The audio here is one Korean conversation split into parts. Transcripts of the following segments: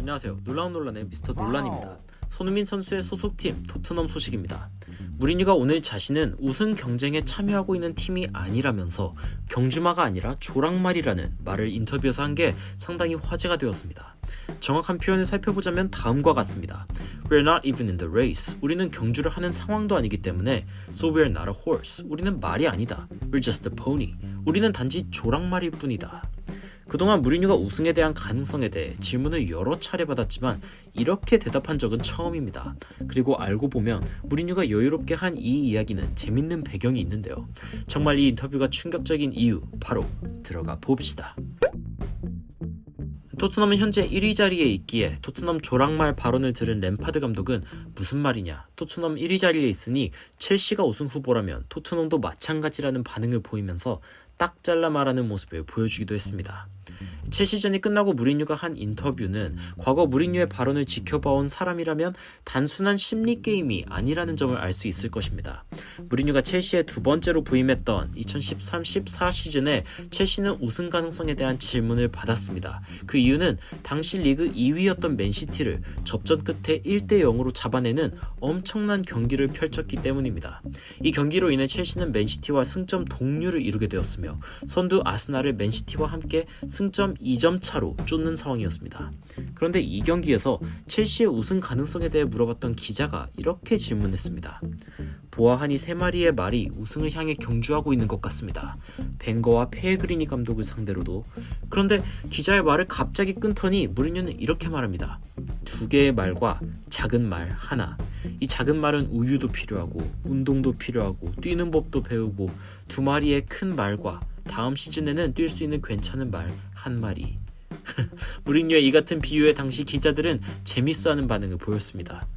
안녕하세요. 놀라운논란의 미스터 논란입니다. 손흥민 선수의 소속팀 토트넘 소식입니다. 무리뉴가 오늘 자신은 우승 경쟁에 참여하고 있는 팀이 아니라면서 경주마가 아니라 조랑말이라는 말을 인터뷰에서 한 게 상당히 화제가 되었습니다. 정확한 표현을 살펴보자면 다음과 같습니다. We're not even in the race. 우리는 경주를 하는 상황도 아니기 때문에 So we're not a horse. 우리는 말이 아니다. We're just a pony. 우리는 단지 조랑말일 뿐이다. 그동안 무리뉴가 우승에 대한 가능성에 대해 질문을 여러 차례 받았지만 이렇게 대답한 적은 처음입니다. 그리고 알고 보면 무리뉴가 여유롭게 한 이 이야기는 재밌는 배경이 있는데요. 정말 이 인터뷰가 충격적인 이유 바로 들어가 봅시다. 토트넘은 현재 1위 자리에 있기에 토트넘 조랑말 발언을 들은 램파드 감독은 무슨 말이냐, 토트넘 1위 자리에 있으니 첼시가 우승 후보라면 토트넘도 마찬가지라는 반응을 보이면서 딱 잘라 말하는 모습을 보여주기도 했습니다. 첼시전이 끝나고 무리뉴가 한 인터뷰는 과거 무리뉴의 발언을 지켜봐온 사람이라면 단순한 심리게임이 아니라는 점을 알 수 있을 것입니다. 무리뉴가 첼시에 두 번째로 부임했던 2013-14 시즌에 첼시는 우승 가능성에 대한 질문을 받았습니다. 그 이유는 당시 리그 2위였던 맨시티를 접전 끝에 1대0으로 잡아내는 엄청난 경기를 펼쳤기 때문입니다. 이 경기로 인해 첼시는 맨시티와 승점 동률을 이루게 되었으며 선두 아스날을 맨시티와 함께 승점 2점 차로 쫓는 상황이었습니다. 그런데 이 경기에서 첼시의 우승 가능성에 대해 물어봤던 기자가 이렇게 질문했습니다. 보아하니 3마리의 말이 우승을 향해 경주하고 있는 것 같습니다. 벵거와 페그리니 감독을 상대로도. 그런데 기자의 말을 갑자기 끊더니 무리뉴는 이렇게 말합니다. 2개의 말과 작은 말 하나. 이 작은 말은 우유도 필요하고 운동도 필요하고 뛰는 법도 배우고 2마리의 큰 말과 다음 시즌에는 뛸 수 있는 괜찮은 말 1마리. 무리뉴의 이 같은 비유에 당시 기자들은 재밌어하는 반응을 보였습니다.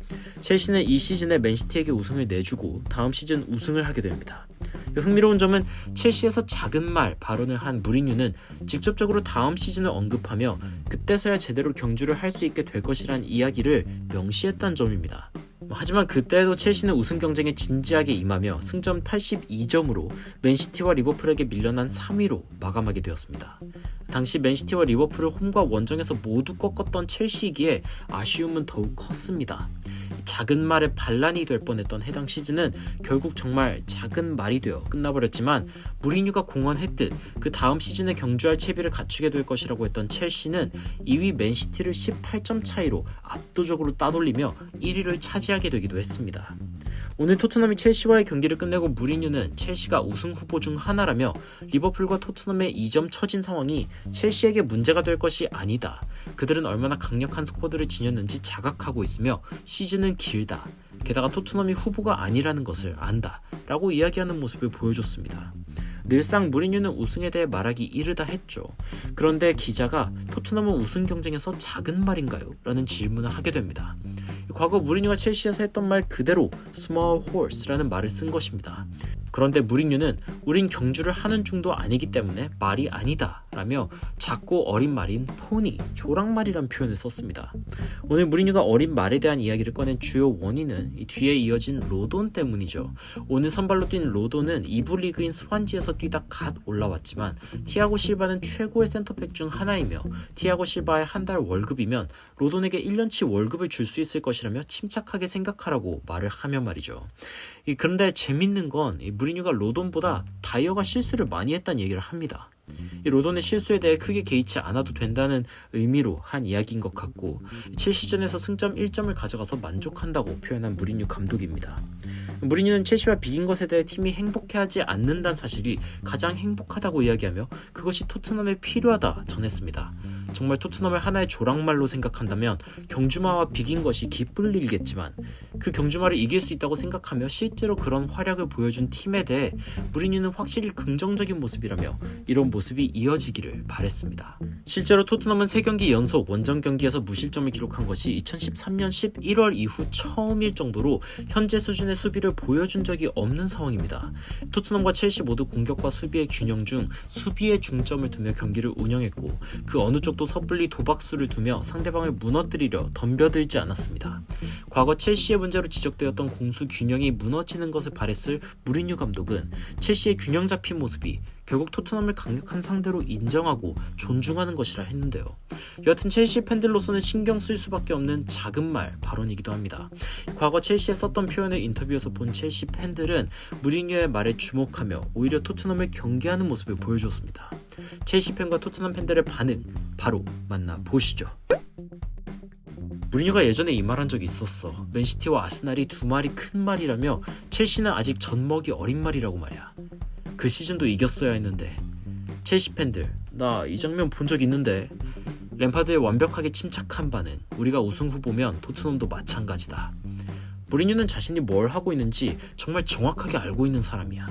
첼시는 이 시즌에 맨시티에게 우승을 내주고 다음 시즌 우승을 하게 됩니다. 흥미로운 점은 첼시에서 작은 말 발언을 한 무리뉴는 직접적으로 다음 시즌을 언급하며 그때서야 제대로 경주를 할 수 있게 될 것이란 이야기를 명시했다는 점입니다. 하지만 그때도 첼시는 우승 경쟁에 진지하게 임하며 승점 82점으로 맨시티와 리버풀에게 밀려난 3위로 마감하게 되었습니다. 당시 맨시티와 리버풀을 홈과 원정에서 모두 꺾었던 첼시이기에 아쉬움은 더욱 컸습니다. 작은 말에 반란이 될 뻔했던 해당 시즌은 결국 정말 작은 말이 되어 끝나버렸지만 무리뉴가 공언했듯 그 다음 시즌에 경주할 채비를 갖추게 될 것이라고 했던 첼시는 2위 맨시티를 18점 차이로 압도적으로 따돌리며 1위를 차지하게 되기도 했습니다. 오늘 토트넘이 첼시와의 경기를 끝내고 무리뉴는 첼시가 우승 후보 중 하나라며 리버풀과 토트넘의 2점 처진 상황이 첼시에게 문제가 될 것이 아니다. 그들은 얼마나 강력한 스쿼드를 지녔는지 자각하고 있으며 시즌은 길다. 게다가 토트넘이 후보가 아니라는 것을 안다. 라고 이야기하는 모습을 보여줬습니다. 늘상 무리뉴는 우승에 대해 말하기 이르다 했죠. 그런데 기자가 토트넘은 우승 경쟁에서 작은 말인가요? 라는 질문을 하게 됩니다. 과거 무리뉴가 첼시에서 했던 말 그대로 small horse라는 말을 쓴 것입니다. 그런데 무리뉴는 우린 경주를 하는 중도 아니기 때문에 말이 아니다 라며 작고 어린 말인 포니, 조랑말이란 표현을 썼습니다. 오늘 무리뉴가 어린 말에 대한 이야기를 꺼낸 주요 원인은 이 뒤에 이어진 로돈 때문이죠. 오늘 선발로 뛴 로돈은 2부 리그인 스완지에서 뛰다 갓 올라왔지만 티아고 실바는 최고의 센터백 중 하나이며 티아고 실바의 한 달 월급이면 로돈에게 1년치 월급을 줄 수 있을 것이라며 침착하게 생각하라고 말을 하며 말이죠. 그런데 재밌는 건 무리뉴가 로돈보다 다이어가 실수를 많이 했다는 얘기를 합니다. 이 로돈의 실수에 대해 크게 개의치 않아도 된다는 의미로 한 이야기인 것 같고 첼시전에서 승점 1점을 가져가서 만족한다고 표현한 무리뉴 감독입니다. 무리뉴는 첼시와 비긴 것에 대해 팀이 행복해하지 않는다는 사실이 가장 행복하다고 이야기하며 그것이 토트넘에 필요하다 전했습니다. 정말 토트넘을 하나의 조랑말로 생각한다면 경주마와 비긴 것이 기쁠 일이겠지만 그 경주마를 이길 수 있다고 생각하며 실제로 그런 활약을 보여준 팀에 대해 무리뉴는 확실히 긍정적인 모습이라며 이런 모습이 이어지기를 바랬습니다. 실제로 토트넘은 3경기 연속 원정 경기에서 무실점을 기록한 것이 2013년 11월 이후 처음일 정도로 현재 수준의 수비를 보여준 적이 없는 상황입니다. 토트넘과 첼시 모두 공격과 수비의 균형 중 수비에 중점을 두며 경기를 운영했고 그 어느 쪽도 섣불리 도박수를 두며 상대방을 무너뜨리려 덤벼들지 않았습니다. 과거 첼시의 문제로 지적되었던 공수 균형이 무너지는 것을 바랬을 무리뉴 감독은 첼시의 균형 잡힌 모습이 결국 토트넘을 강력한 상대로 인정하고 존중하는 것이라 했는데요. 여하튼 첼시 팬들로서는 신경 쓸 수밖에 없는 작은 말 발언이기도 합니다. 과거 첼시에 썼던 표현을 인터뷰에서 본 첼시 팬들은 무리뉴의 말에 주목하며 오히려 토트넘을 경계하는 모습을 보여주었습니다. 첼시 팬과 토트넘 팬들의 반응 바로 만나보시죠. 무리뉴가 예전에 이 말 한 적이 있었어. 맨시티와 아스날이 두 마리 큰 말이라며 첼시는 아직 젖먹이 어린 말이라고 말이야. 그 시즌도 이겼어야 했는데. 첼시 팬들, 나 이 장면 본 적 있는데. 램파드의 완벽하게 침착한 반응. 우리가 우승 후보면 토트넘도 마찬가지다. 무리뉴는 자신이 뭘 하고 있는지 정말 정확하게 알고 있는 사람이야.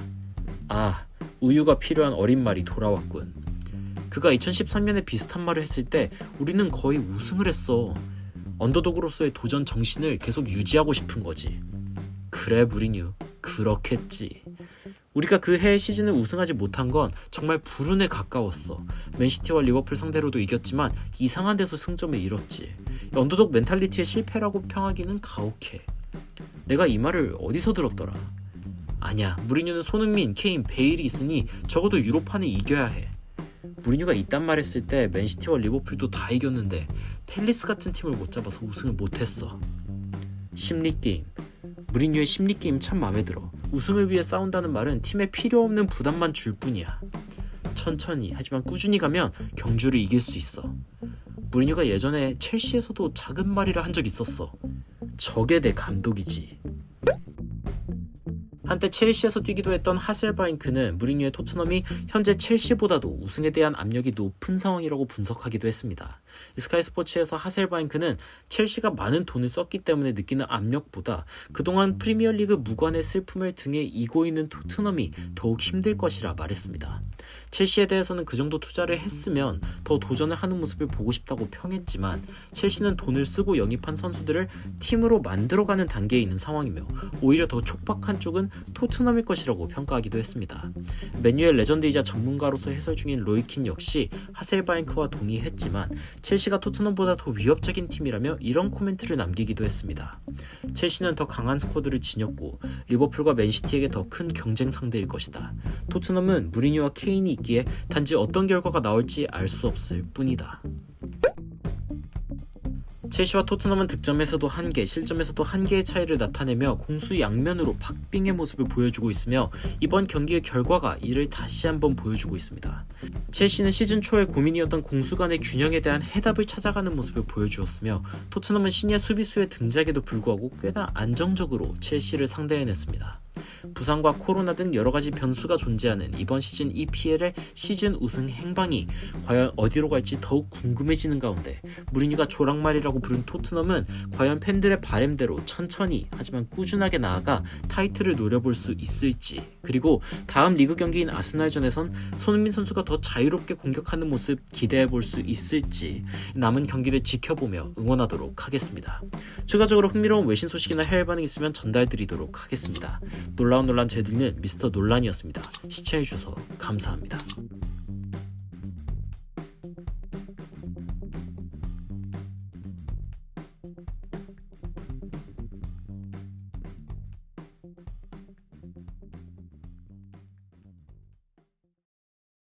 아, 우유가 필요한 어린 말이 돌아왔군. 그가 2013년에 비슷한 말을 했을 때 우리는 거의 우승을 했어. 언더독으로서의 도전 정신을 계속 유지하고 싶은 거지. 그래 무리뉴, 그렇겠지. 우리가 그 해의 시즌을 우승하지 못한 건 정말 불운에 가까웠어. 맨시티와 리버풀 상대로도 이겼지만 이상한 데서 승점을 잃었지. 언더독 멘탈리티의 실패라고 평하기는 가혹해. 내가 이 말을 어디서 들었더라. 아니야, 무리뉴는 손흥민, 케인, 베일이 있으니 적어도 유로파는 이겨야 해. 무리뉴가 이딴 말 했을 때 맨시티와 리버풀도 다 이겼는데 팰리스 같은 팀을 못 잡아서 우승을 못했어. 심리게임. 무리뉴의 심리게임 참 마음에 들어. 우승을 위해 싸운다는 말은 팀에 필요 없는 부담만 줄 뿐이야. 천천히 하지만 꾸준히 가면 경주를 이길 수 있어. 무리뉴가 예전에 첼시에서도 작은 말이라 한 적 있었어. 저게 내 감독이지. 한때 첼시에서 뛰기도 했던 하셀바잉크는 무리뉴의 토트넘이 현재 첼시보다도 우승에 대한 압력이 높은 상황이라고 분석하기도 했습니다. 스카이 스포츠에서 하셀바잉크는 첼시가 많은 돈을 썼기 때문에 느끼는 압력보다 그동안 프리미어리그 무관의 슬픔을 등에 이고 있는 토트넘이 더욱 힘들 것이라 말했습니다. 첼시에 대해서는 그 정도 투자를 했으면 더 도전을 하는 모습을 보고 싶다고 평했지만 첼시는 돈을 쓰고 영입한 선수들을 팀으로 만들어가는 단계에 있는 상황이며 오히려 더 촉박한 쪽은 토트넘일 것이라고 평가하기도 했습니다. 맨유의 레전드이자 전문가로서 해설 중인 로이킨 역시 하셀바잉크와 동의했지만 첼시가 토트넘보다 더 위협적인 팀이라며 이런 코멘트를 남기기도 했습니다. 첼시는 더 강한 스쿼드를 지녔고 리버풀과 맨시티에게 더 큰 경쟁 상대일 것이다. 토트넘은 무리뉴와 케인이 있기에 단지 어떤 결과가 나올지 알 수 없을 뿐이다. 첼시와 토트넘은 득점에서도 한계, 실점에서도 한계의 차이를 나타내며 공수 양면으로 박빙의 모습을 보여주고 있으며 이번 경기의 결과가 이를 다시 한번 보여주고 있습니다. 첼시는 시즌 초에 고민이었던 공수 간의 균형에 대한 해답을 찾아가는 모습을 보여주었으며 토트넘은 신예 수비수의 등장에도 불구하고 꽤나 안정적으로 첼시를 상대해냈습니다. 부상과 코로나 등 여러가지 변수가 존재하는 이번 시즌 EPL의 시즌 우승 행방이 과연 어디로 갈지 더욱 궁금해지는 가운데 무리뉴가 조랑말이라고 부른 토트넘은 과연 팬들의 바램대로 천천히 하지만 꾸준하게 나아가 타이틀을 노려볼 수 있을지, 그리고 다음 리그 경기인 아스날전에선 손흥민 선수가 더 자유롭게 공격하는 모습 기대해볼 수 있을지 남은 경기를 지켜보며 응원하도록 하겠습니다. 추가적으로 흥미로운 외신 소식이나 해외 반응 있으면 전달드리도록 하겠습니다. 놀라운 논란 잘 듣는 미스터 논란이었습니다. 시청해주셔서 감사합니다.